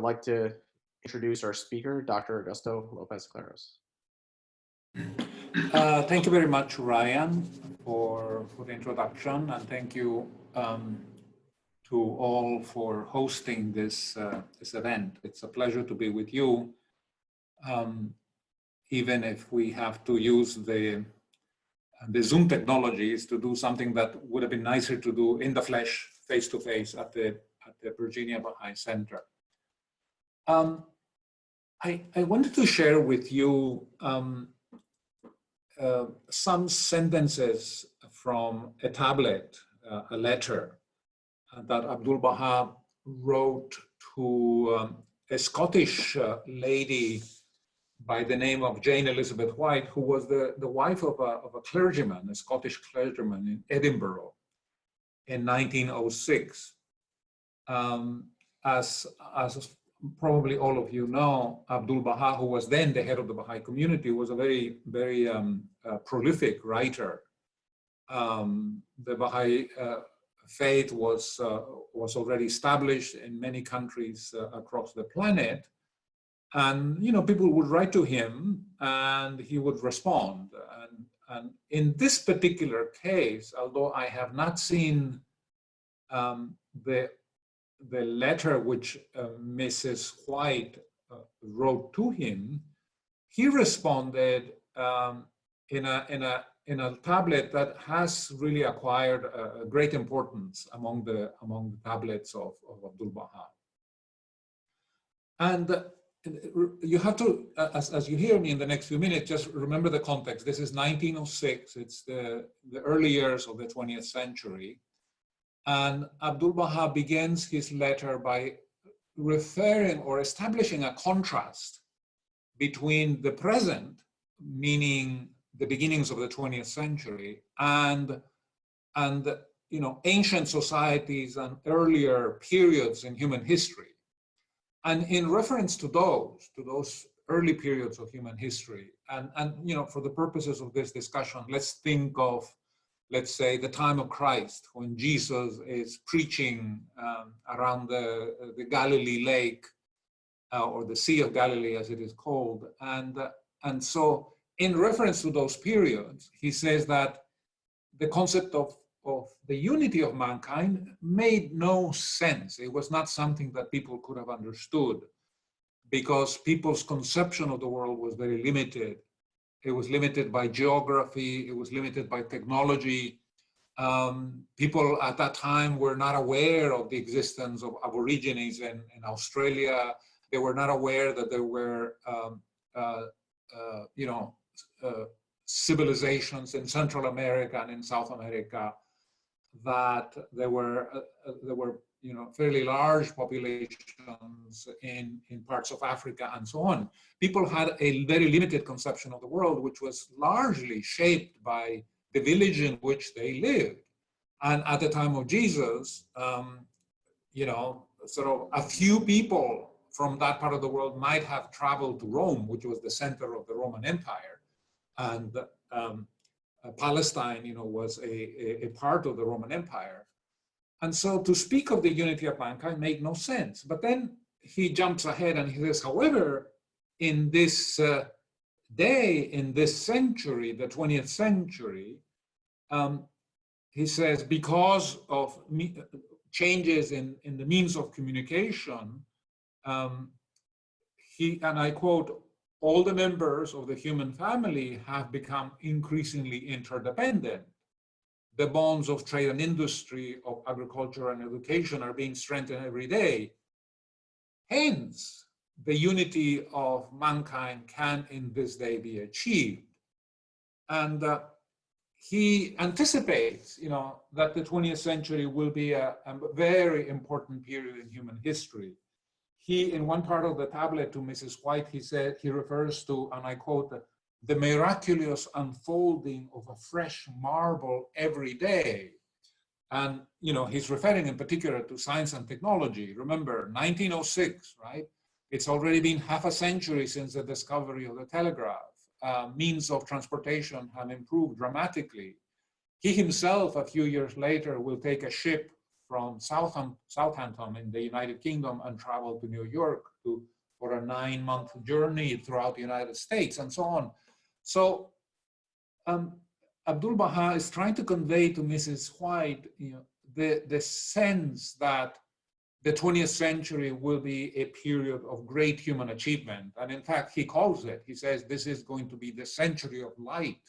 like to introduce our speaker, Dr. Augusto Lopez-Claros. Thank you very much, Ryan, for the introduction, and thank you to all for hosting this event. It's a pleasure to be with you, even if we have to use the Zoom technologies to do something that would have been nicer to do in the flesh, face-to-face at the Virginia Baha'i Center. I wanted to share with you some sentences from a tablet, a letter that Abdul Baha wrote to a Scottish lady by the name of Jane Elizabeth White, who was the wife of a clergyman, a Scottish clergyman in Edinburgh in 1906. As probably all of you know, Abdul Baha, who was then the head of the Baha'i community, was a very, very prolific writer. The Baha'i faith was already established in many countries across the planet, and people would write to him, and he would respond. And in this particular case, although I have not seen the letter which Mrs. White wrote to him, he responded in a tablet that has really acquired a great importance among the tablets of Abdul Baha. And you have to, as you hear me in the next few minutes, just remember the context. This is 1906. It's the early years of the 20th century. And Abdul Baha begins his letter by referring or establishing a contrast between the present, meaning the beginnings of the 20th century, and ancient societies and earlier periods in human history. And in reference to those early periods of human history, and for the purposes of this discussion, let's think of, let's say, the time of Christ, when Jesus is preaching around the Galilee lake, or the Sea of Galilee, as it is called. And so in reference to those periods, he says that the concept of the unity of mankind made no sense. It was not something that people could have understood, because people's conception of the world was very limited. It was limited by geography. It was limited by technology. People at that time were not aware of the existence of Aborigines in Australia. They were not aware that there were, civilizations in Central America and in South America, that there were fairly large populations in parts of Africa and so on. People had a very limited conception of the world, which was largely shaped by the village in which they lived. And at the time of Jesus, sort of a few people from that part of the world might have traveled to Rome, which was the center of the Roman Empire. And Palestine, was a part of the Roman Empire. And so to speak of the unity of mankind made no sense. But then he jumps ahead and he says, however, in this day, in this century, the 20th century, he says, because of changes in the means of communication, and I quote, all the members of the human family have become increasingly interdependent. The bonds of trade and industry, of agriculture and education are being strengthened every day. Hence, the unity of mankind can in this day be achieved. And he anticipates, that the 20th century will be a very important period in human history. He, in one part of the tablet to Mrs. White, he refers to, and I quote, the miraculous unfolding of a fresh marble every day. And, he's referring in particular to science and technology. Remember, 1906, right? It's already been half a century since the discovery of the telegraph. Means of transportation have improved dramatically. He himself, a few years later, will take a ship from Southampton in the United Kingdom and traveled to New York for a 9-month journey throughout the United States and so on. So Abdul Baha is trying to convey to Mrs. White, the sense that the 20th century will be a period of great human achievement. And in fact, he calls it, he says, this is going to be the century of light.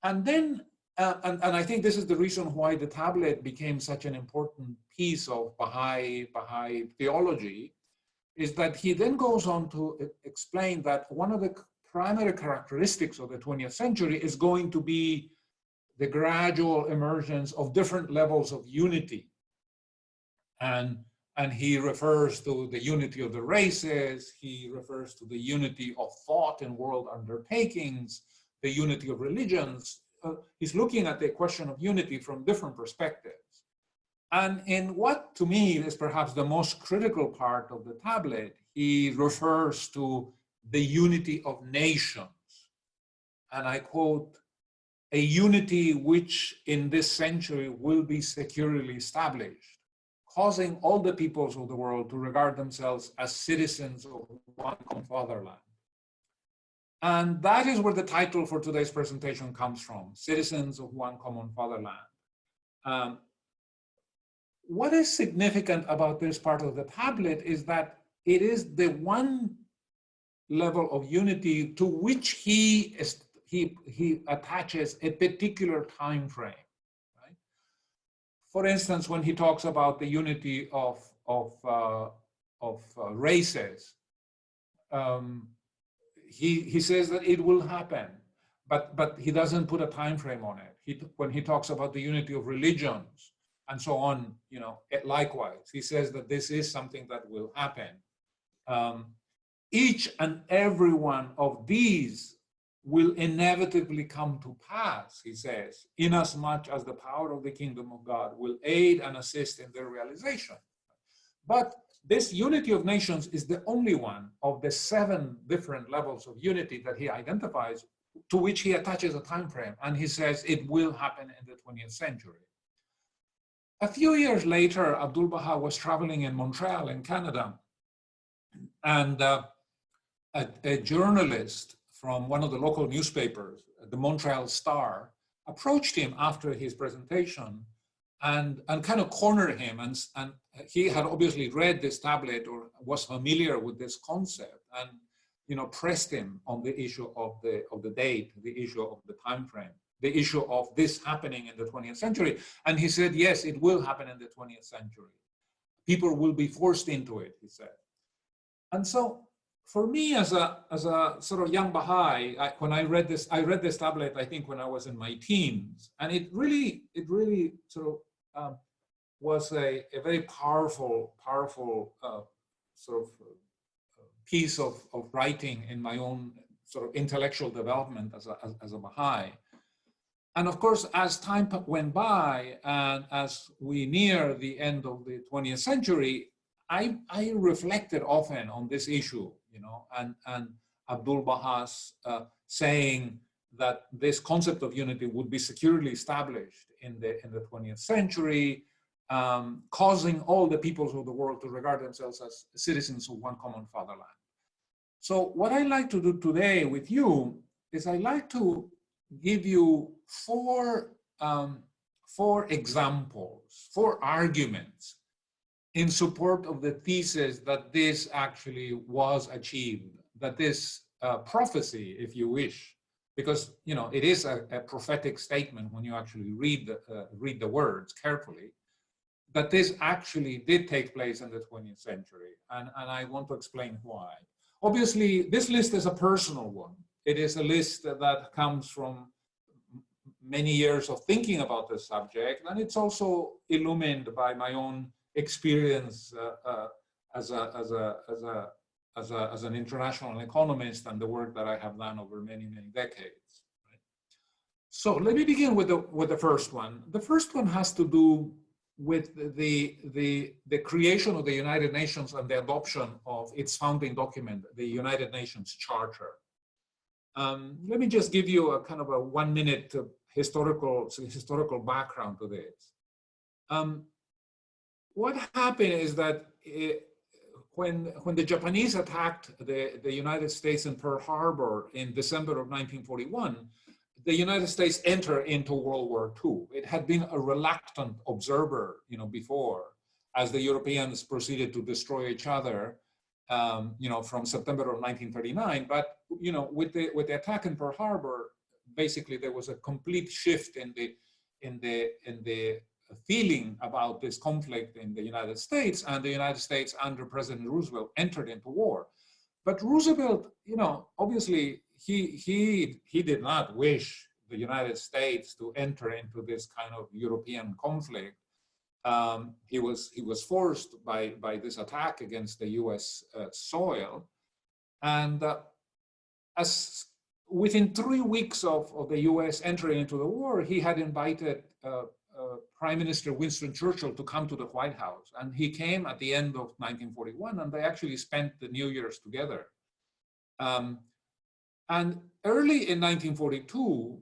And then, and I think this is the reason why the tablet became such an important piece of Baha'i theology, is that he then goes on to explain that one of the primary characteristics of the 20th century is going to be the gradual emergence of different levels of unity. And he refers to the unity of the races, he refers to the unity of thought in world undertakings, the unity of religions. He's looking at the question of unity from different perspectives. And in what to me is perhaps the most critical part of the tablet, he refers to the unity of nations. And I quote, a unity which in this century will be securely established, causing all the peoples of the world to regard themselves as citizens of one common fatherland. And that is where the title for today's presentation comes from, Citizens of One Common Fatherland. What is significant about this part of the tablet is that it is the one level of unity to which he attaches a particular time frame. For instance, when he talks about the unity of races, he says that it will happen, but he doesn't put a time frame on it. When he talks about the unity of religions and so on, likewise, he says that this is something that will happen. Each and every one of these will inevitably come to pass, he says, inasmuch as the power of the kingdom of God will aid and assist in their realization. But this unity of nations is the only one of the 7 different levels of unity that he identifies, to which he attaches a time frame, and he says it will happen in the 20th century. A few years later, Abdul Baha was traveling in Montreal in Canada, and a journalist from one of the local newspapers, the Montreal Star, approached him after his presentation and kind of cornered him. And he had obviously read this tablet or was familiar with this concept, and pressed him on the issue of the date, the issue of the time frame, the issue of this happening in the 20th century. And he said, yes, it will happen in the 20th century. People will be forced into it, he said. And so, for me, as a sort of young Baha'i, when I read this tablet, I think when I was in my teens, and it really sort of was a very powerful sort of piece of writing in my own sort of intellectual development as a Baha'i. And of course, as time went by, and as we near the end of the 20th century, I reflected often on this issue, and Abdul Baha's saying that this concept of unity would be securely established in the 20th century, causing all the peoples of the world to regard themselves as citizens of one common fatherland. So what I like to do today with you is I like to give you four examples, 4 arguments in support of the thesis that this actually was achieved, that this prophecy, if you wish, because it is a prophetic statement when you actually read the words carefully, that this actually did take place in the 20th century, and I want to explain why. Obviously, this list is a personal one. It is a list that comes from many years of thinking about the subject, and it's also illumined by my own experience as an international economist and the work that I have done over many decades. Right? So let me begin with the first one. The first one has to do with the creation of the United Nations and the adoption of its founding document, the United Nations Charter. Let me just give you a kind of a 1-minute historical background to this. what happened is that when the Japanese attacked the United States in Pearl Harbor in December of 1941, the United States entered into World War II. It had been a reluctant observer, before, as the Europeans proceeded to destroy each other, from September of 1939. But with the attack in Pearl Harbor, basically there was a complete shift in the feeling about this conflict in the United States, and the United States under President Roosevelt entered into war. But Roosevelt, obviously he did not wish the United States to enter into this kind of European conflict. He was forced by this attack against the U.S. Soil, and as within 3 weeks of the U.S. entering into the war, he had invited Prime Minister Winston Churchill to come to the White House, and he came at the end of 1941, and they actually spent the New Year's together. And early in 1942,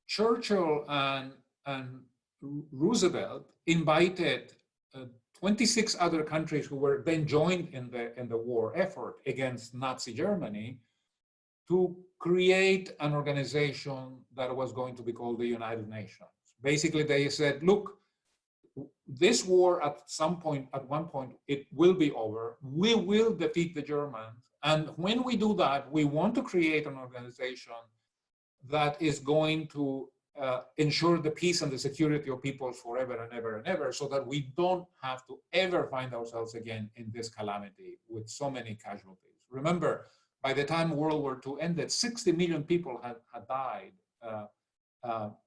Churchill and Roosevelt invited 26 other countries who were then joined in the war effort against Nazi Germany to create an organization that was going to be called the United Nations. Basically, they said, look, this war at one point, it will be over. We will defeat the Germans. And when we do that, we want to create an organization that is going to ensure the peace and the security of people forever and ever and ever, so that we don't have to ever find ourselves again in this calamity with so many casualties. Remember, by the time World War II ended, 60 million people had died,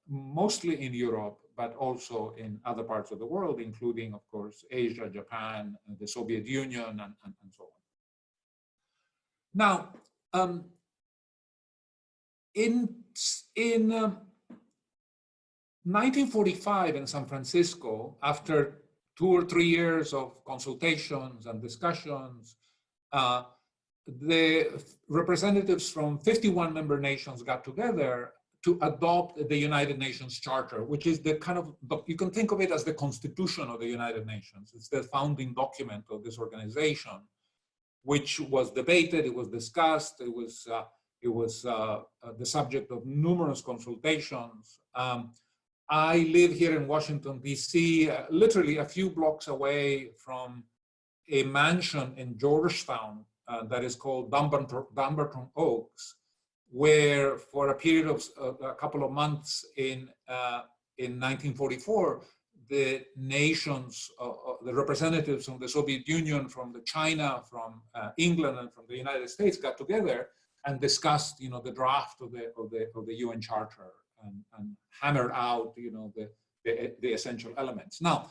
mostly in Europe, but also in other parts of the world, including, of course, Asia, Japan, the Soviet Union, and so on. Now, in 1945 in San Francisco, after 2 or 3 years of consultations and discussions, the representatives from 51 member nations got together to adopt the United Nations Charter, which is the kind of, you can think of it as the Constitution of the United Nations. It's the founding document of this organization, which was debated, it was discussed, it was the subject of numerous consultations. I live here in Washington, D.C., literally a few blocks away from a mansion in Georgetown that is called Dumbarton Oaks, where for a period of a couple of months in 1944, the nations, the representatives from the Soviet Union, from the China, from England, and from the United States got together and discussed, the draft of the UN Charter and hammered out, the essential elements. Now,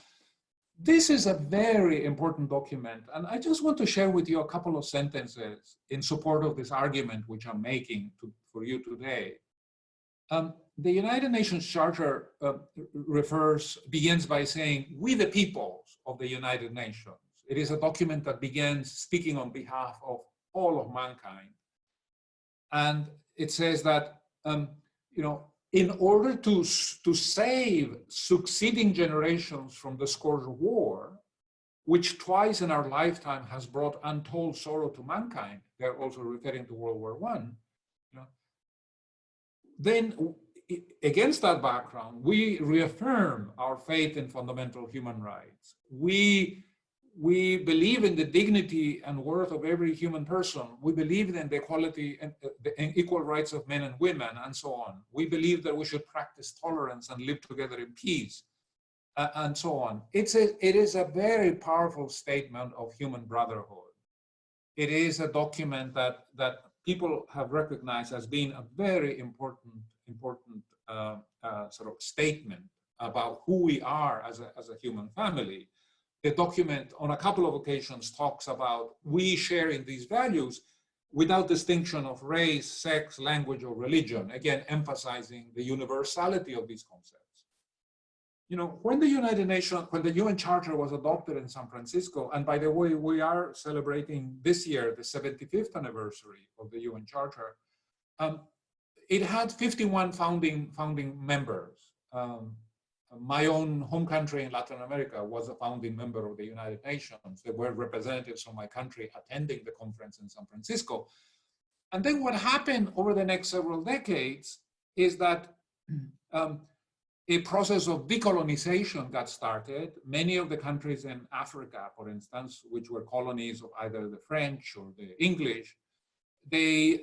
this is a very important document, and I just want to share with you a couple of sentences in support of this argument which I'm making for you today. The United Nations Charter begins by saying, "We the peoples of the United Nations." It is a document that begins speaking on behalf of all of mankind. And it says that, in order to save succeeding generations from the scourge of war, which twice in our lifetime has brought untold sorrow to mankind, they're also referring to World War I, then against that background, we reaffirm our faith in fundamental human rights. We believe in the dignity and worth of every human person. We believe in the equality and equal rights of men and women, and so on. We believe that we should practice tolerance and live together in peace, and so on. It is a very powerful statement of human brotherhood. It is a document that people have recognized as being a very important sort of statement about who we are as a human family. The document on a couple of occasions talks about we sharing these values without distinction of race, sex, language, or religion, again, emphasizing the universality of these concepts. When the UN Charter was adopted in San Francisco, and by the way, we are celebrating this year the 75th anniversary of the UN Charter, it had 51 founding members. my own home country in Latin America was a founding member of the United Nations. There were representatives from my country attending the conference in San Francisco. And then what happened over the next several decades is that a process of decolonization got started. Many of the countries in Africa, for instance, which were colonies of either the French or the English, the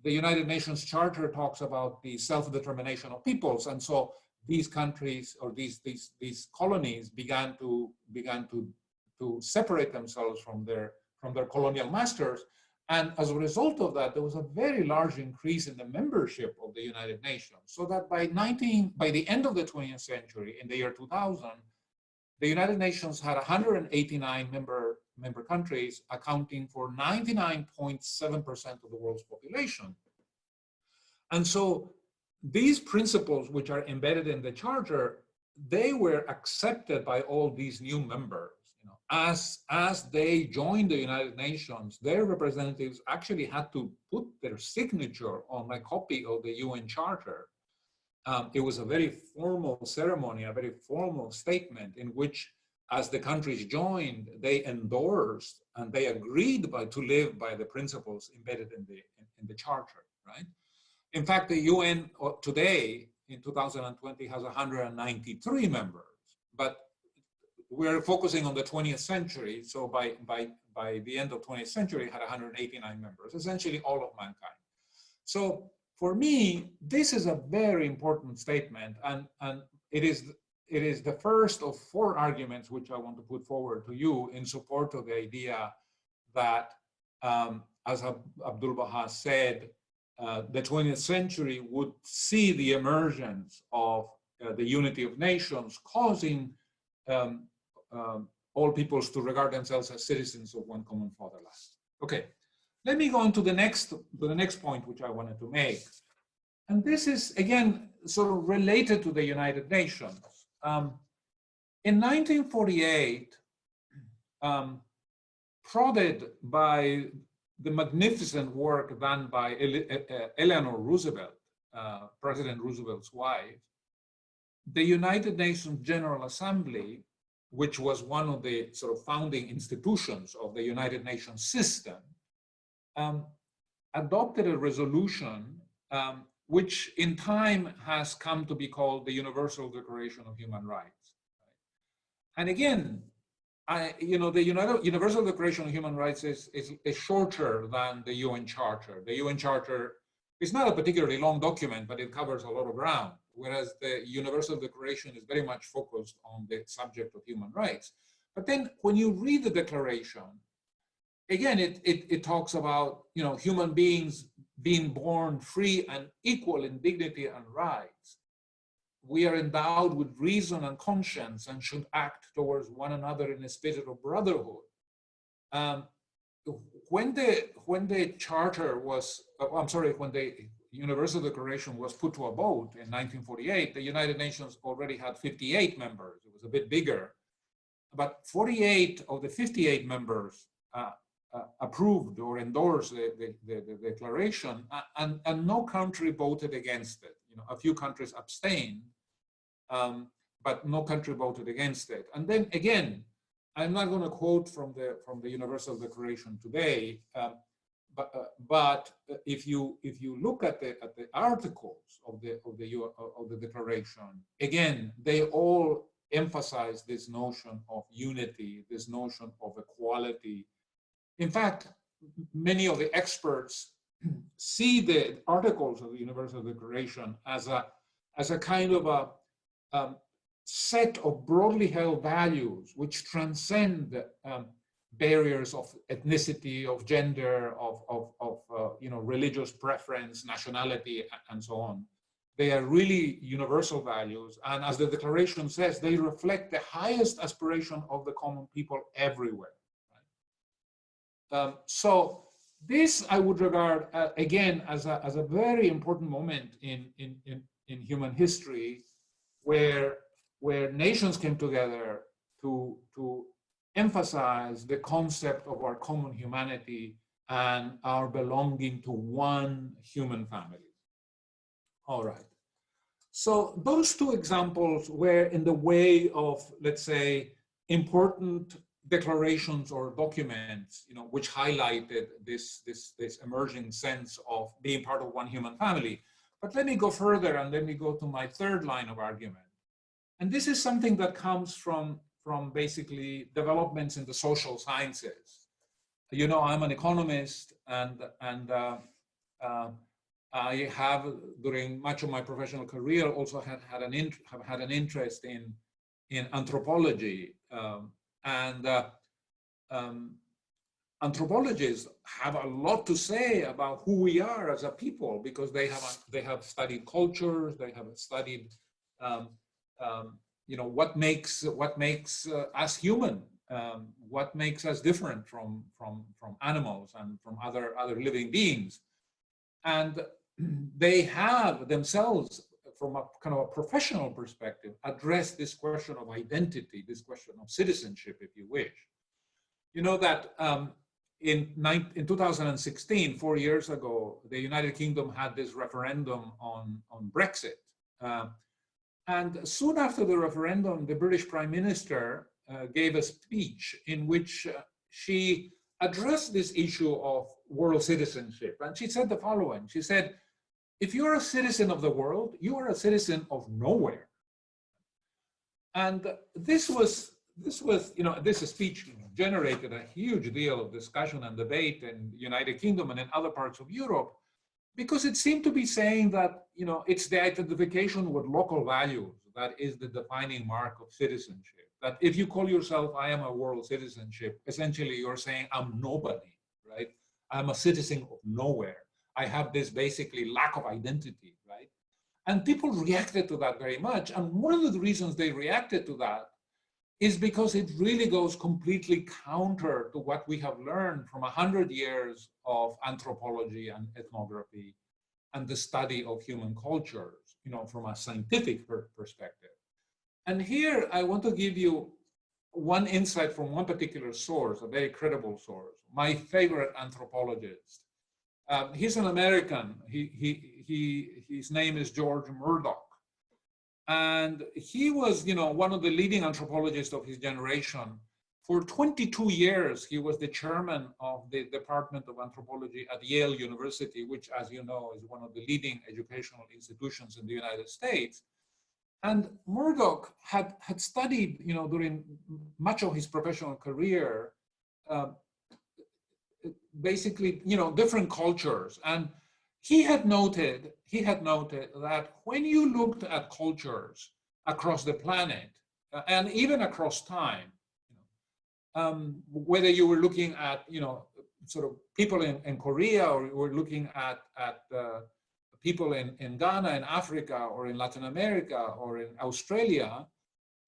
United Nations Charter talks about the self-determination of peoples. And so these countries or these colonies began to separate themselves from their colonial masters. And as a result of that, there was a very large increase in the membership of the United Nations. So that by the end of the 20th century, in the year 2000, the United Nations had 189 member countries, accounting for 99.7% of the world's population. And so these principles, which are embedded in the Charter, they were accepted by all these new members. As they joined the United Nations, their representatives actually had to put their signature on a copy of the UN Charter. It was a very formal ceremony, a very formal statement in which, as the countries joined, they endorsed and they agreed to live by the principles embedded in the Charter, right? In fact, the UN today, in 2020, has 193 members, but we're focusing on the 20th century. So by the end of 20th century, it had 189 members, essentially all of mankind. So for me, this is a very important statement, and it is the first of 4 arguments which I want to put forward to you in support of the idea that, as Abdul Baha said, the 20th century would see the emergence of the unity of nations, causing all peoples to regard themselves as citizens of one common fatherland. Okay, let me go on to the next point which I wanted to make. And this is, again, sort of related to the United Nations. In 1948, prodded by the magnificent work done by Eleanor Roosevelt, President Roosevelt's wife, the United Nations General Assembly, which was one of the sort of founding institutions of the United Nations system, adopted a resolution which in time has come to be called the Universal Declaration of Human Rights. And again, the Universal Declaration of Human Rights is shorter than the UN Charter. The UN Charter is not a particularly long document, but it covers a lot of ground, whereas the Universal Declaration is very much focused on the subject of human rights. But then when you read the declaration, again, it talks about human beings being born free and equal in dignity and rights. We are endowed with reason and conscience and should act towards one another in a spirit of brotherhood. When the Charter was, when the Universal Declaration was put to a vote in 1948, the United Nations already had 58 members. It was a bit bigger, but 48 of the 58 members approved or endorsed the declaration, and no country voted against it. A few countries abstained, but no country voted against it. And then again, I'm not going to quote from the Universal Declaration today, but if you look at the articles of the declaration, again, they all emphasize this notion of unity, this notion of equality. In fact, many of the experts see the articles of the Universal Declaration as a kind of a set of broadly held values which transcend barriers of ethnicity, of gender, of religious preference, nationality, and so on. They are really universal values, and as the declaration says, they reflect the highest aspiration of the common people everywhere. Right? So this I would regard again as a very important moment in human history, where nations came together to emphasize the concept of our common humanity and our belonging to one human family. All right. So those two examples were in the way of, let's say, important declarations or documents, which highlighted this emerging sense of being part of one human family. But let me go further and let me go to my third line of argument. And this is something that comes from basically developments in the social sciences. I'm an economist, and I have, during much of my professional career, also have had an interest in anthropology, anthropologists have a lot to say about who we are as a people, because they have studied cultures, they have studied what makes us human, what makes us different from animals and from other living beings. And they have themselves, from a kind of a professional perspective, addressed this question of identity, this question of citizenship, if you wish. You know that in 2016, 4 years ago, the United Kingdom had this referendum on Brexit. And soon after the referendum, the British Prime Minister gave a speech in which she addressed this issue of world citizenship. And she said the following. She said, if you're a citizen of the world, you are a citizen of nowhere. And this speech generated a huge deal of discussion and debate in the United Kingdom and in other parts of Europe, because it seemed to be saying that, it's the identification with local values that is the defining mark of citizenship. That if you call yourself, I am a world citizenship, essentially you're saying I'm nobody, right? I'm a citizen of nowhere. I have this basically lack of identity, right? And people reacted to that very much. And one of the reasons they reacted to that is because it really goes completely counter to what we have learned from 100 years of anthropology and ethnography and the study of human cultures, from a scientific perspective. And here I want to give you one insight from one particular source, a very credible source, my favorite anthropologist. He's an American. His name is George Murdoch. And he was, one of the leading anthropologists of his generation. For 22 years, he was the chairman of the Department of Anthropology at Yale University, which, as you know, is one of the leading educational institutions in the United States. And Murdoch had studied, during much of his professional career, basically, different cultures. And he had noted that when you looked at cultures across the planet, and even across time, whether you were looking at, sort of people in Korea, or you were looking at people in Ghana, in Africa, or in Latin America, or in Australia,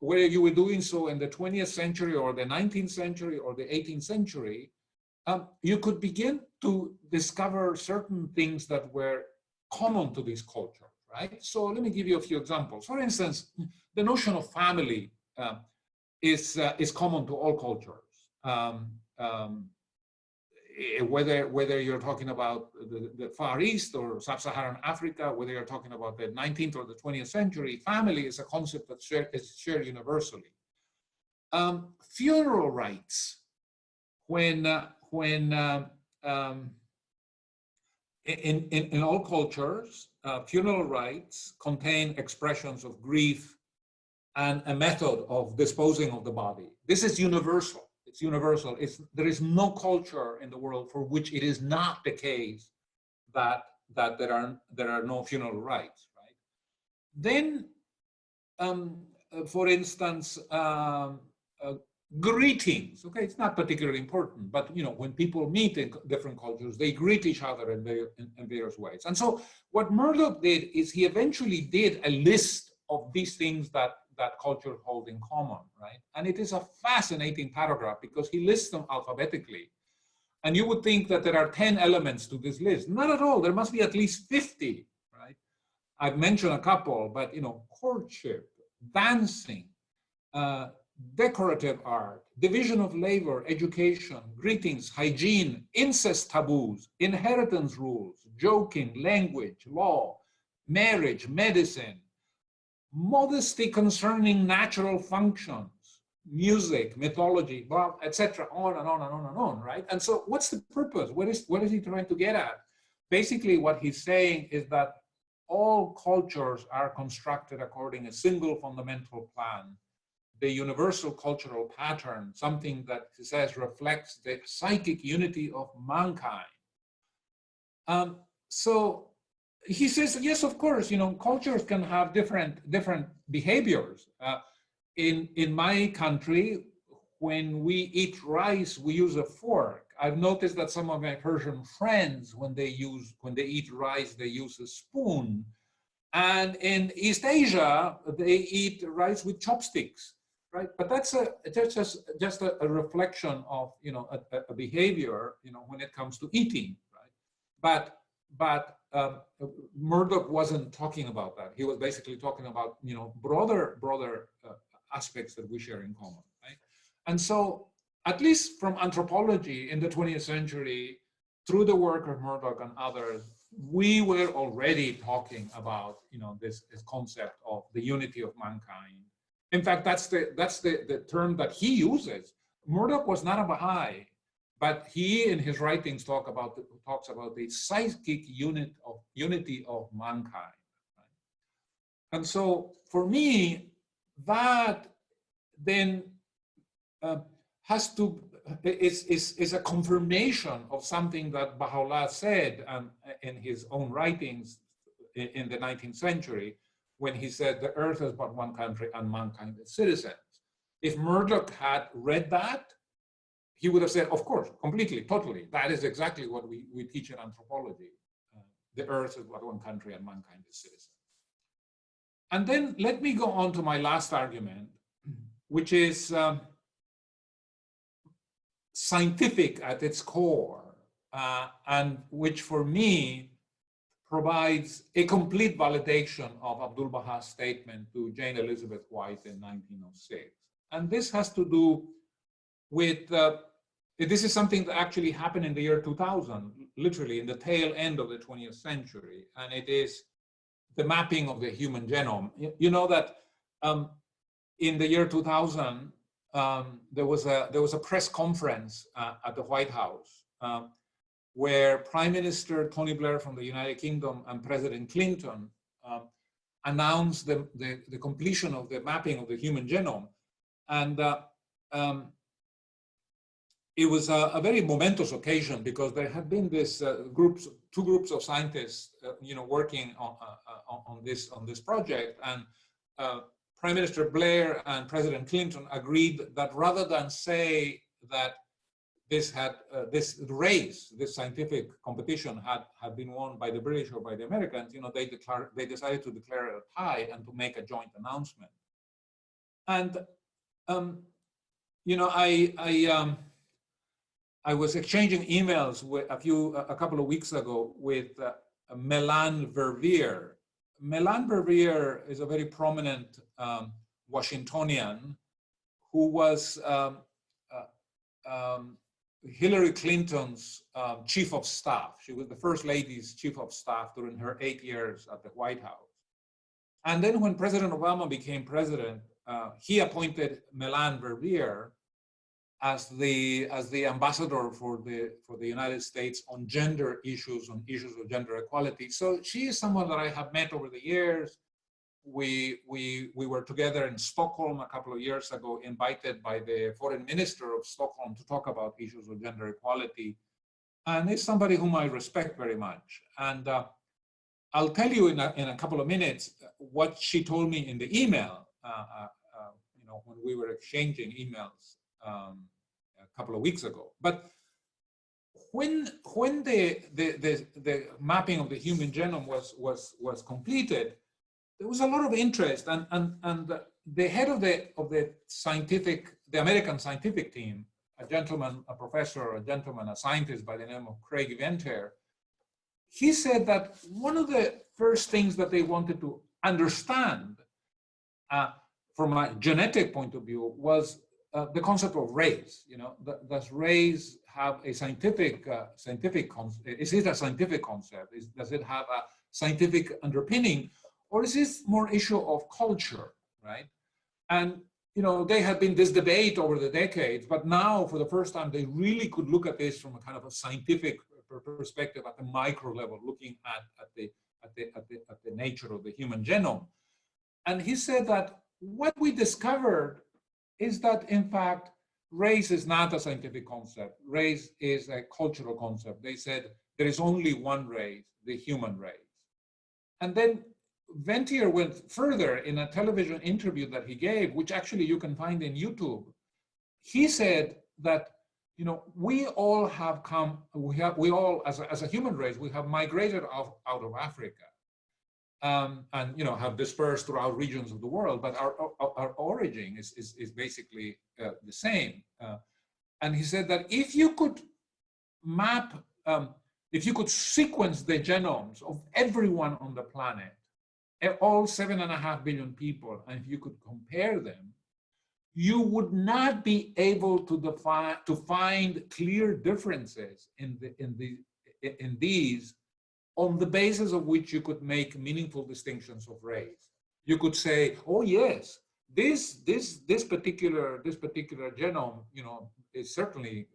whether you were doing so in the 20th century or the 19th century or the 18th century, you could begin to discover certain things that were common to these cultures, right? So let me give you a few examples. For instance, the notion of family is common to all cultures. Whether you're talking about the Far East or Sub-Saharan Africa, whether you're talking about the 19th or the 20th century, family is a concept that is shared universally. Funeral rites, in all cultures, funeral rites contain expressions of grief and a method of disposing of the body. This is universal. It's universal. There is no culture in the world for which it is not the case that there are no funeral rites, right? Then, for instance, greetings. Okay, it's not particularly important, but when people meet in different cultures, they greet each other in various ways. And so, what Murdoch did is he eventually did a list of these things that cultures hold in common, right? And it is a fascinating paragraph because he lists them alphabetically. And you would think that there are 10 elements to this list. Not at all. There must be at least 50, right? I've mentioned a couple, but courtship, dancing, decorative art, division of labor, education, greetings, hygiene, incest taboos, inheritance rules, joking, language, law, marriage, medicine, modesty concerning natural functions, music, mythology, blah, etc., on and on and on and on, right? And so what's the purpose? What is he trying to get at? Basically, what he's saying is that all cultures are constructed according to a single fundamental plan, the universal cultural pattern, something that he says reflects the psychic unity of mankind. So he says, yes, of course, cultures can have different behaviors. In my country, when we eat rice, we use a fork. I've noticed that some of my Persian friends, when they eat rice, they use a spoon. And in East Asia, they eat rice with chopsticks, right? But that's just a reflection of a behavior, when it comes to eating, right? But Murdoch wasn't talking about that. He was basically talking about broader aspects that we share in common, right? And so, at least from anthropology in the 20th century, through the work of Murdoch and others, we were already talking about this concept of the unity of mankind. In fact, that's the term that he uses. Murdoch was not a Baha'i, but he in his writings talks about the psychic unity of mankind. Right? And so for me, that then is a confirmation of something that Baha'u'llah said in his own writings in the 19th century, when he said the earth is but one country and mankind is citizens. If Murdoch had read that, he would have said, of course, completely, totally. That is exactly what we teach in anthropology. The earth is but one country and mankind is citizens. And then let me go on to my last argument, which is scientific at its core, and which for me provides a complete validation of Abdul Baha's statement to Jane Elizabeth White in 1906. And this has to do with, this is something that actually happened in the year 2000, literally in the tail end of the 20th century, and it is the mapping of the human genome. You know that in the year 2000, there was a press conference at the White House where Prime Minister Tony Blair from the United Kingdom and President Clinton announced the completion of the mapping of the human genome. And it was a very momentous occasion because there had been this two groups of scientists, working on this project, and Prime Minister Blair and President Clinton agreed that rather than say that this scientific competition had been won by the British or by the Americans, they decided to declare a tie and to make a joint announcement. And I was exchanging emails with a couple of weeks ago with Melan Verveer. Melan Verveer is a very prominent Washingtonian who was Hillary Clinton's chief of staff. She was the First Lady's chief of staff during her 8 years at the White House. And then when President Obama became president, he appointed Melan Verveer as the ambassador for the United States on gender issues, on issues of gender equality. So she is someone that I have met over the years. We were together in Stockholm a couple of years ago, invited by the foreign minister of Stockholm to talk about issues of gender equality. And it's somebody whom I respect very much. And I'll tell you in a couple of minutes what she told me in the email, when we were exchanging emails a couple of weeks ago. But when the mapping of the human genome was completed, there was a lot of interest, and the head of the American scientific team, a professor, a scientist by the name of Craig Venter, he said that one of the first things that they wanted to understand from a genetic point of view was the concept of race. Does race have a scientific concept? Is it a scientific concept? Does it have a scientific underpinning? or is this more issue of culture, right? And they had been this debate over the decades, but now for the first time, they really could look at this from a kind of a scientific perspective at the micro level, looking at the nature of the human genome. And he said that what we discovered is that, in fact, race is not a scientific concept. Race is a cultural concept. They said there is only one race, the human race. And then Ventier went further in a television interview that he gave, which actually you can find in YouTube. He said that, we all have come, we all, as a human race, we have migrated out of Africa. And have dispersed throughout regions of the world, but our origin is basically the same. And he said that if you could map, if you could sequence the genomes of everyone on the planet, all 7.5 billion people, and if you could compare them, you would not be able to find clear differences in these, on the basis of which you could make meaningful distinctions of race. You could say, oh yes, this particular genome, it certainly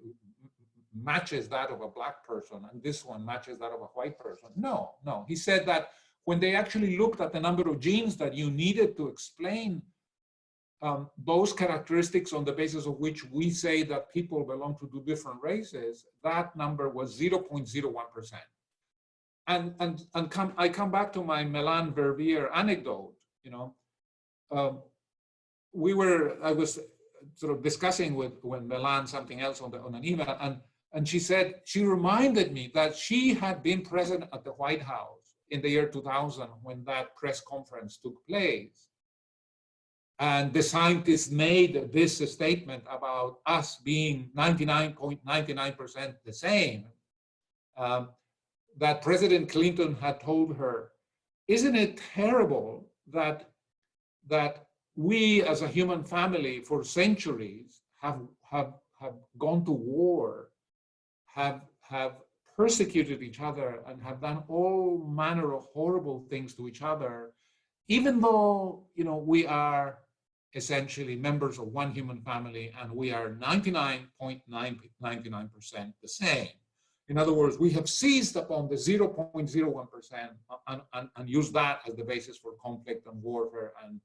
matches that of a black person, and this one matches that of a white person. No. He said that when they actually looked at the number of genes that you needed to explain those characteristics on the basis of which we say that people belong to two different races, that number was 0.01%. I come back to my Melan Verviers anecdote. I was sort of discussing with Melan something else on an email, and she said, she reminded me that she had been present at the White House in the year 2000 when that press conference took place. And the scientists made this statement about us being 99.99% the same. That President Clinton had told her, isn't it terrible that we as a human family for centuries have gone to war, have persecuted each other, and have done all manner of horrible things to each other, even though we are essentially members of one human family and we are 99.99% the same. In other words, we have seized upon the 0.01% and used that as the basis for conflict and warfare and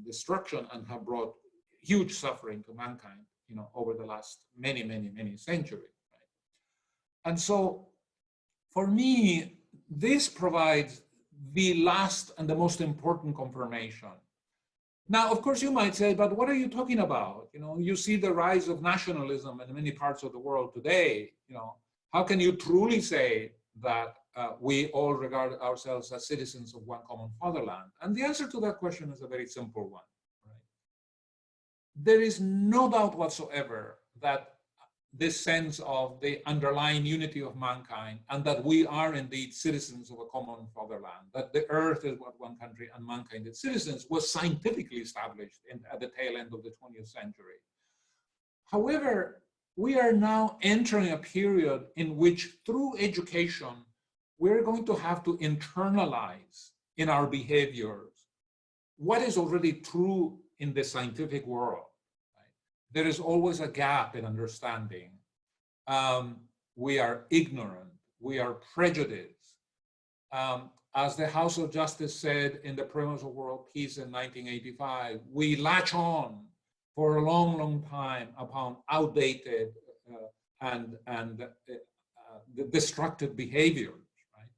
destruction, and have brought huge suffering to mankind, over the last many centuries. Right? And so, for me, this provides the last and the most important confirmation. Now, of course, you might say, but what are you talking about? You see the rise of nationalism in many parts of the world today. How can you truly say that we all regard ourselves as citizens of one common fatherland? And the answer to that question is a very simple one. Right? There is no doubt whatsoever that this sense of the underlying unity of mankind, and that we are indeed citizens of a common fatherland, that the earth is one country and mankind is citizens, was scientifically established at the tail end of the 20th century. However, we are now entering a period in which, through education, we're going to have to internalize in our behaviors what is already true in the scientific world. There is always a gap in understanding. We are ignorant. We are prejudiced. As the House of Justice said in the Premise of World Peace in 1985, we latch on for a long time upon outdated and destructive behaviors. Right?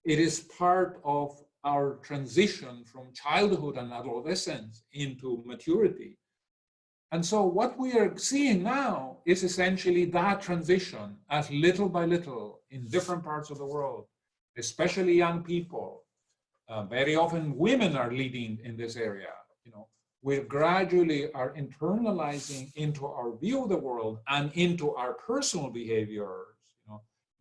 It is part of our transition from childhood and adolescence into maturity. And so what we are seeing now is essentially that transition, as little by little in different parts of the world, especially young people, very often women are leading in this area. We gradually are internalizing into our view of the world and into our personal behaviors,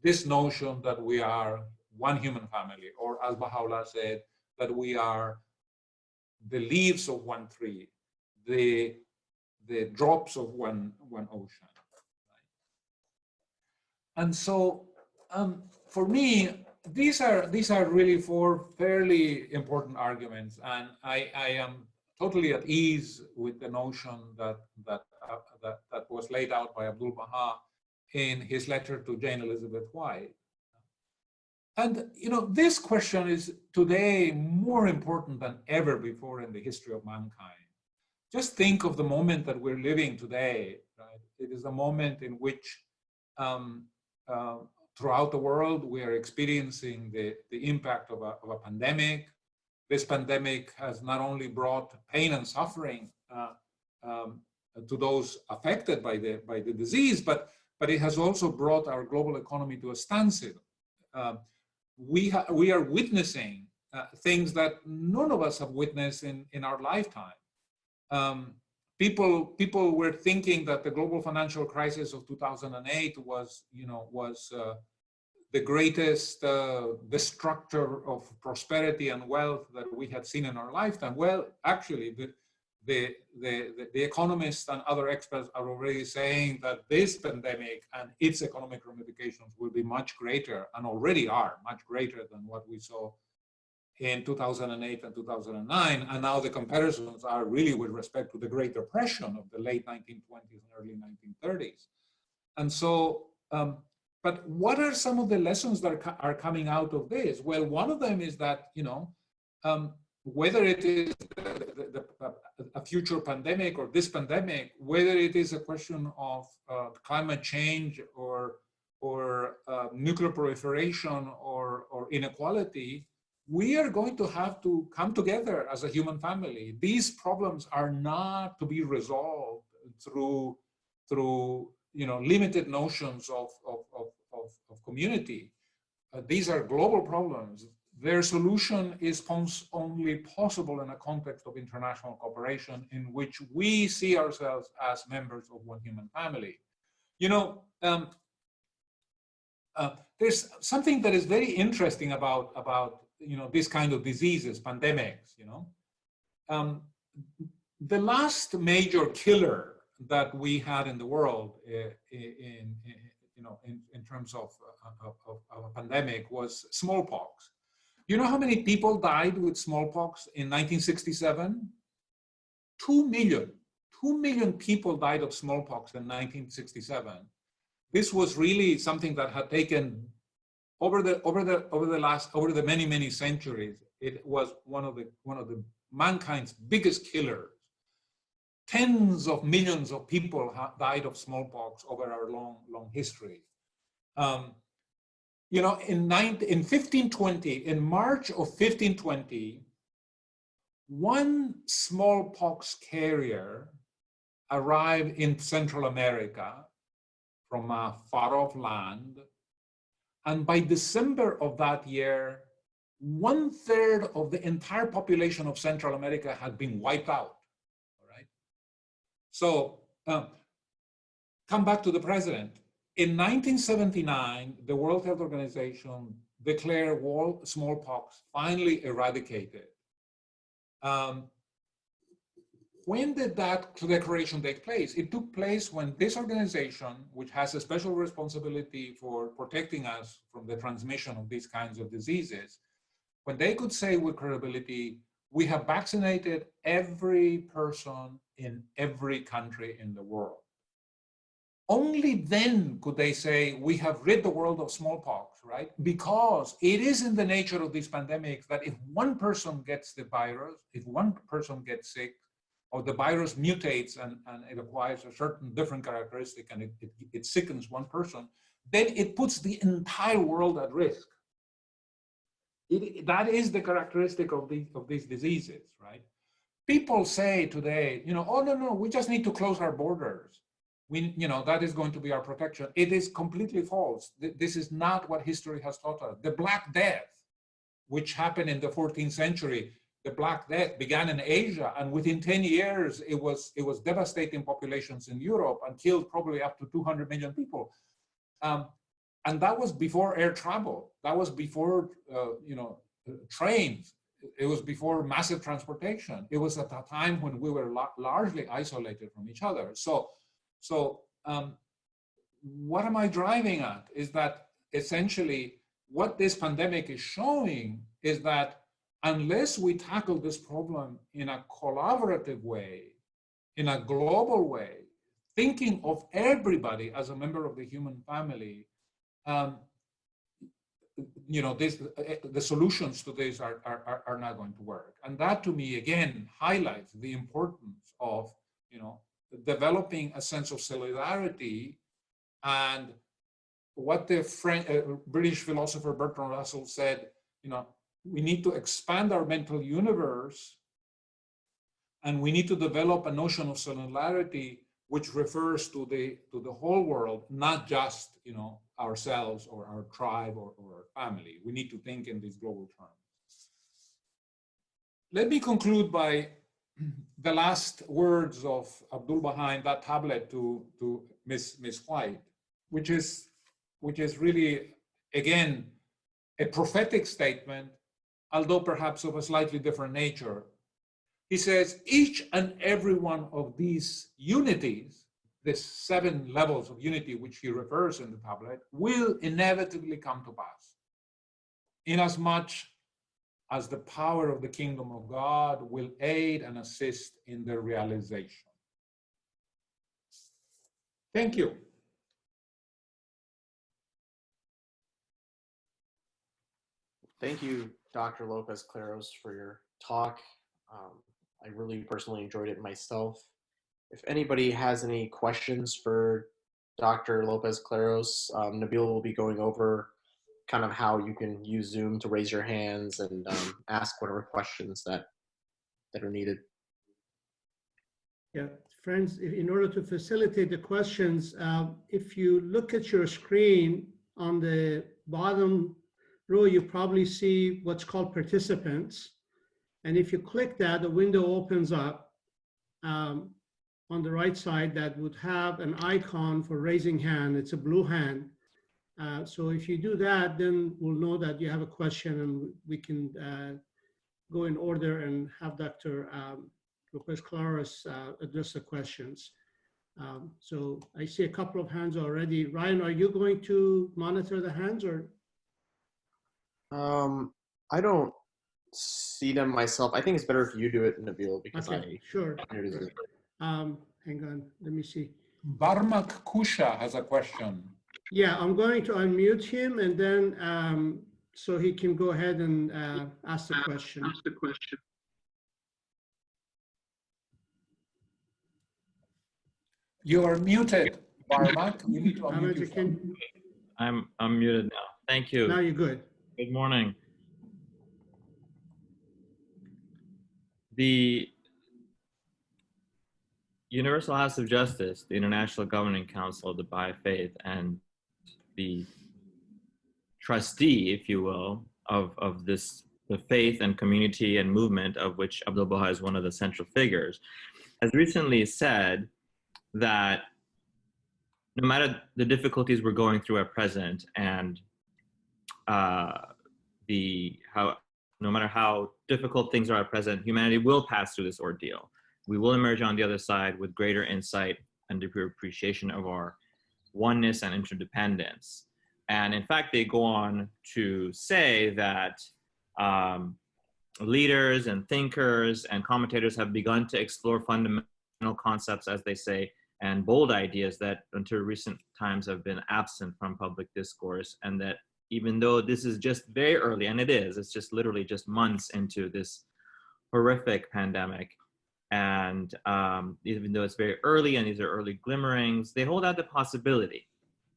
this notion that we are one human family, or as Baha'u'llah said, that we are the leaves of one tree, the drops of one ocean. Right? And so, for me, these are really four fairly important arguments, and I am totally at ease with the notion that was laid out by Abdul Baha in his letter to Jane Elizabeth White. And this question is today more important than ever before in the history of mankind. Just think of the moment that we're living today, right? It is a moment in which throughout the world, we are experiencing the impact of a pandemic. This pandemic has not only brought pain and suffering to those affected by the disease, but it has also brought our global economy to a standstill. We are witnessing things that none of us have witnessed in our lifetime. People were thinking that the global financial crisis of 2008 was the greatest destructor of prosperity and wealth that we had seen in our lifetime. Well, actually, the economists and other experts are already saying that this pandemic and its economic ramifications will be much greater, and already are much greater than what we saw in 2008 and 2009. And now the comparisons are really with respect to the Great Depression of the late 1920s and early 1930s. And so, but what are some of the lessons that are coming out of this? Well, one of them is that, whether it is a future pandemic or this pandemic, whether it is a question of climate change or nuclear proliferation or inequality, we are going to have to come together as a human family. These problems are not to be resolved through limited notions of community. These are global problems. Their solution is only possible in a context of international cooperation in which we see ourselves as members of one human family. There's something that is very interesting about this kind of diseases, pandemics. The last major killer that we had in the world in terms of a pandemic was smallpox. You know how many people died with smallpox in 1967? 2 million. 2 million people died of smallpox in 1967. This was really something that had taken over the many centuries. It was one of the mankind's biggest killers. Tens of millions of people died of smallpox over our long history. In 1520, in March of 1520, one smallpox carrier arrived in Central America from a far-off land, and by December of that year, 1/3 of the entire population of Central America had been wiped out. All right. So come back to the present. In 1979, the World Health Organization declared smallpox finally eradicated. When did that declaration take place? It took place when this organization, which has a special responsibility for protecting us from the transmission of these kinds of diseases, when they could say with credibility, we have vaccinated every person in every country in the world. Only then could they say, we have rid the world of smallpox, right? Because it is in the nature of these pandemics that if one person gets the virus, if one person gets sick, or the virus mutates and it acquires a certain different characteristic and it sickens one person, then it puts the entire world at risk. That is the characteristic of these diseases, right? People say today, oh, no, we just need to close our borders. That is going to be our protection. It is completely false. This is not what history has taught us. The Black Death, which happened in the 14th century, the Black Death began in Asia, and within 10 years, it was devastating populations in Europe and killed probably up to 200 million people. And that was before air travel. That was before, trains. It was before massive transportation. It was at a time when we were largely isolated from each other. So what am I driving at is that essentially what this pandemic is showing is that unless we tackle this problem in a collaborative way, in a global way, thinking of everybody as a member of the human family, the solutions to this are not going to work. And that, to me, again, highlights the importance of, developing a sense of solidarity. And what the British philosopher Bertrand Russell said, we need to expand our mental universe, and we need to develop a notion of solidarity which refers to the whole world, not just ourselves or our tribe or our family. We need to think in these global terms. Let me conclude by the last words of Abdul Baha in that tablet to Miss White, which is really, again, a prophetic statement, although perhaps of a slightly different nature. He says, each and every one of these unities, the 7 levels of unity which he refers in the tablet, will inevitably come to pass, inasmuch as the power of the kingdom of God will aid and assist in their realization. Thank you. Thank you, Dr. Lopez-Claros, for your talk. I really personally enjoyed it myself. If anybody has any questions for Dr. Lopez-Claros, Nabil will be going over kind of how you can use Zoom to raise your hands and ask whatever questions that are needed. Yeah, friends, in order to facilitate the questions, if you look at your screen on the bottom row, you probably see what's called participants. And if you click that, the window opens up on the right side that would have an icon for raising hand. It's a blue hand. So if you do that, then we'll know that you have a question, and we can go in order and have Dr. Lopez-Claros address the questions. So I see a couple of hands already. Ryan, are you going to monitor the hands, or? I don't see them myself. I think it's better if you do it, Nabil, because okay, sure. Hang on, let me see. Barmak Kusha has a question. Yeah, I'm going to unmute him, and then so he can go ahead and ask the question. You are muted, Barmak. You need to unmute yourself. I'm muted now. Thank you. Now you're good. Good morning. The Universal House of Justice, the International Governing Council of the Baha'i Faith, and the trustee, if you will, of this, the faith and community and movement of which Abdul Baha is one of the central figures, has recently said that no matter the difficulties we're going through at present, and no matter how difficult things are at present, humanity will pass through this ordeal. We will emerge on the other side with greater insight and deeper appreciation of our oneness and interdependence. And in fact, they go on to say that leaders and thinkers and commentators have begun to explore fundamental concepts, as they say, and bold ideas that until recent times have been absent from public discourse, and that even though this is just very early, and it's just literally just months into this horrific pandemic, and even though it's very early and these are early glimmerings, they hold out the possibility.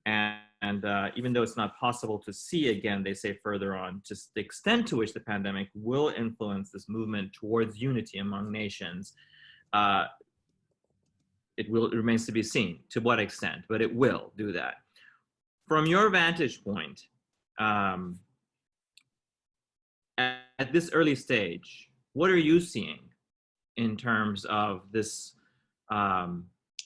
And even though it's not possible to see again, they say further on, just the extent to which the pandemic will influence this movement towards unity among nations, it remains to be seen to what extent, but it will do that. From your vantage point, at this early stage, what are you seeing in terms of this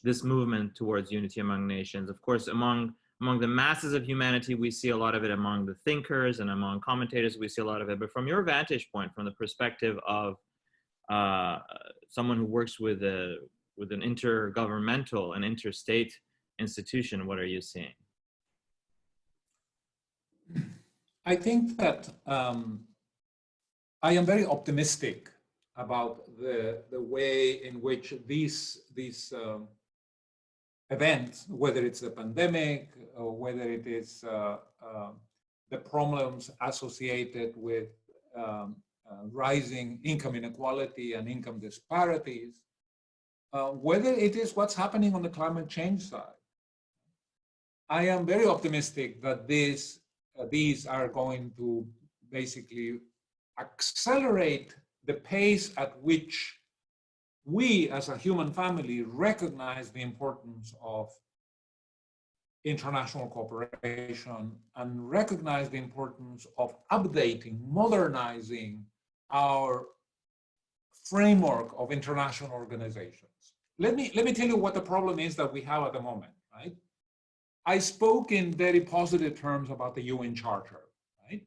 this movement towards unity among nations? Of course, among the masses of humanity, we see a lot of it. Among the thinkers and among commentators, we see a lot of it. But from your vantage point, from the perspective of someone who works with an intergovernmental and interstate institution, what are you seeing? I think that I am very optimistic about the way in which these events, whether it's the pandemic or whether it is the problems associated with rising income inequality and income disparities, whether it is what's happening on the climate change side. I am very optimistic that these are going to basically accelerate the pace at which we as a human family recognize the importance of international cooperation and recognize the importance of updating, modernizing our framework of international organizations. Let me tell you what the problem is that we have at the moment, right? I spoke in very positive terms about the UN Charter, right?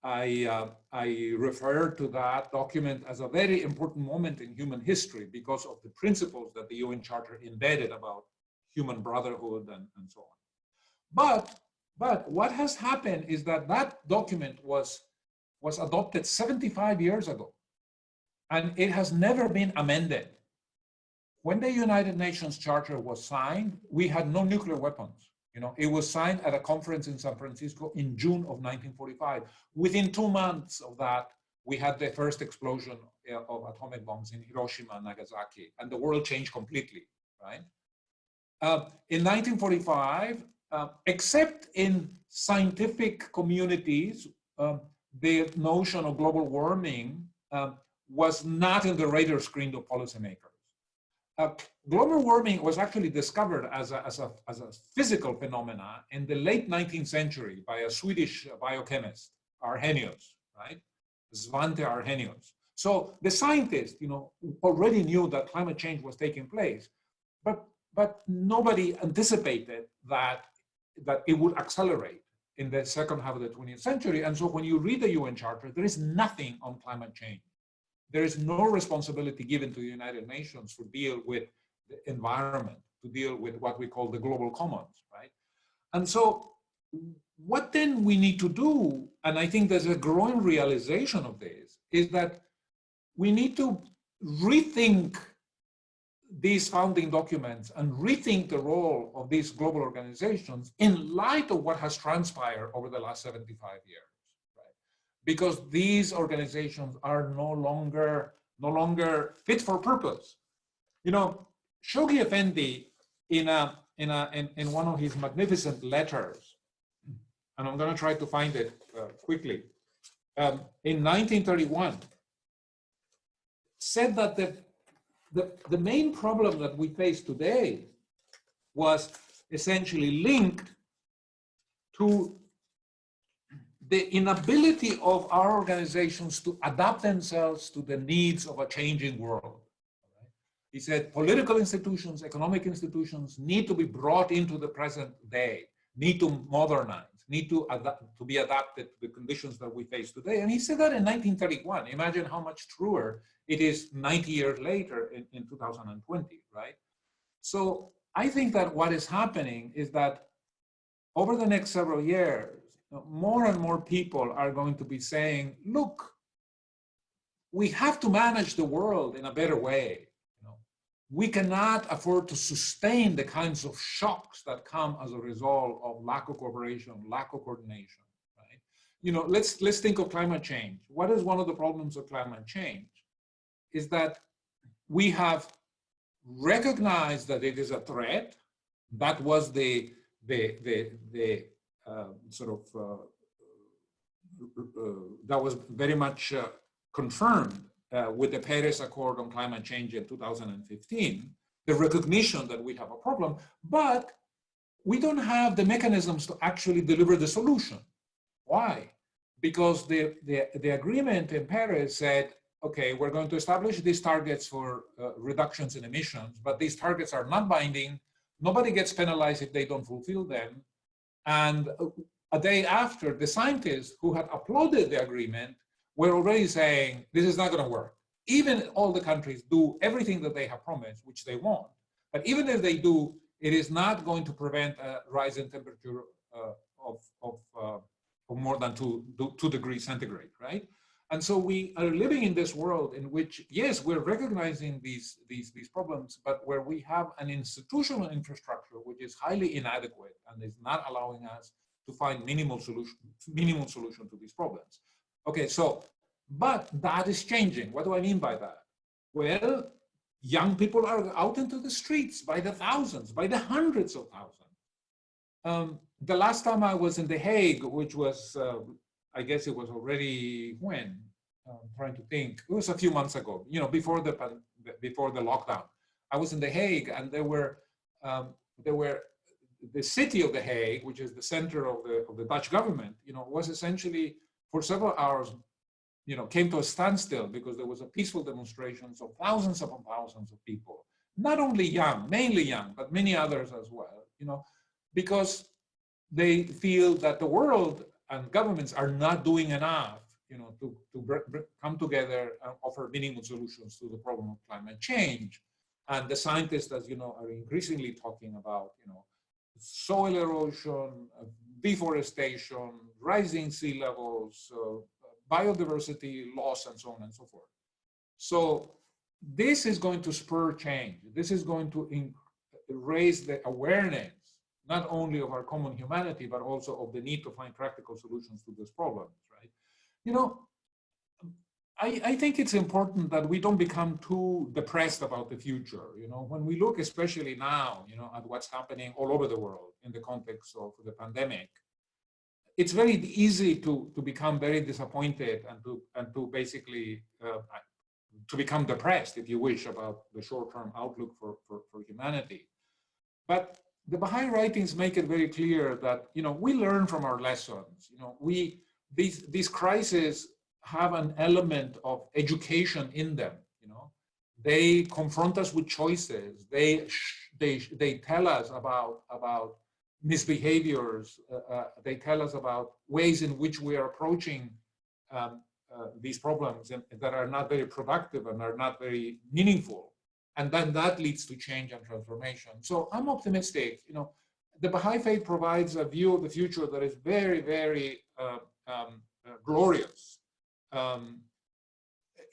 I refer to that document as a very important moment in human history because of the principles that the UN Charter embedded about human brotherhood and so on. But what has happened is that that document was adopted 75 years ago, and it has never been amended. When the United Nations Charter was signed, we had no nuclear weapons. You know, it was signed at a conference in San Francisco in June of 1945. Within 2 months of that, we had the first explosion of atomic bombs in Hiroshima and Nagasaki, and the world changed completely, right? In 1945, except in scientific communities, the notion of global warming was not in the radar screen of policymakers. Global warming was actually discovered as a physical phenomena in the late 19th century by a Swedish biochemist, Arrhenius, right? Svante Arrhenius. So the scientists, you know, already knew that climate change was taking place, but nobody anticipated that it would accelerate in the second half of the 20th century. And so when you read the UN Charter, there is nothing on climate change. There is no responsibility given to the United Nations to deal with the environment, to deal with what we call the global commons, right? And so what then we need to do, and I think there's a growing realization of this, is that we need to rethink these founding documents and rethink the role of these global organizations in light of what has transpired over the last 75 years. Because these organizations are no longer fit for purpose. You know, Shoghi Effendi, in one of his magnificent letters, and I'm going to try to find it quickly, in 1931, said that the main problem that we face today was essentially linked to the inability of our organizations to adapt themselves to the needs of a changing world. He said political institutions, economic institutions need to be brought into the present day, need to modernize, need to be adapted to the conditions that we face today. And he said that in 1931. Imagine how much truer it is 90 years later in 2020, right? So I think that what is happening is that over the next several years, more and more people are going to be saying, look, we have to manage the world in a better way. You know, we cannot afford to sustain the kinds of shocks that come as a result of lack of cooperation, lack of coordination, right? You know, let's think of climate change. What is one of the problems of climate change? Is that we have recognized that it is a threat. That was the that was very much confirmed with the Paris Accord on Climate Change in 2015, the recognition that we have a problem, but we don't have the mechanisms to actually deliver the solution. Why? Because the agreement in Paris said, okay, we're going to establish these targets for reductions in emissions, but these targets are not binding. Nobody gets penalized if they don't fulfill them. And a day after, the scientists who had applauded the agreement were already saying, this is not going to work. Even all the countries do everything that they have promised, which they want. But even if they do, it is not going to prevent a rise in temperature of more than 2 degrees centigrade, right? And so we are living in this world in which, yes, we're recognizing these problems, but where we have an institutional infrastructure which is highly inadequate and is not allowing us to find minimal solution to these problems. Okay, so, but that is changing. What do I mean by that? Well, young people are out into the streets by the thousands, by the hundreds of thousands. The last time I was in The Hague, which was, I guess it was already when, I'm trying to think, it was a few months ago, you know, before the lockdown. I was in The Hague, and there were the city of The Hague, which is the center of the Dutch government, you know, was essentially for several hours, you know, came to a standstill because there was a peaceful demonstrations of thousands upon thousands of people, not only young, mainly young, but many others as well, you know, because they feel that the world and governments are not doing enough, you know, to come together and offer meaningful solutions to the problem of climate change. And the scientists, as you know, are increasingly talking about, you know, soil erosion, deforestation, rising sea levels, biodiversity loss, and so on and so forth. So this is going to spur change. This is going to raise the awareness, not only of our common humanity, but also of the need to find practical solutions to these problems, right? You know, I think it's important that we don't become too depressed about the future. You know, when we look, especially now, you know, at what's happening all over the world in the context of the pandemic, it's very easy to become very disappointed and to basically to become depressed, if you wish, about the short-term outlook for humanity. But the Baha'i writings make it very clear that, you know, we learn from our lessons. You know, these crises have an element of education in them. You know, they confront us with choices. They tell us about misbehaviors. They tell us about ways in which we are approaching these problems that are not very productive and are not very meaningful. And then that leads to change and transformation. So I'm optimistic. You know, the Baha'i Faith provides a view of the future that is very, very glorious.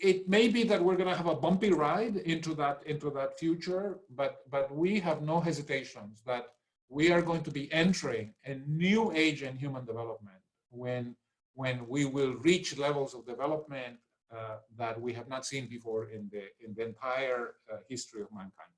It may be that we're going to have a bumpy ride into that future, but we have no hesitations that we are going to be entering a new age in human development when we will reach levels of development that we have not seen before in the entire history of mankind.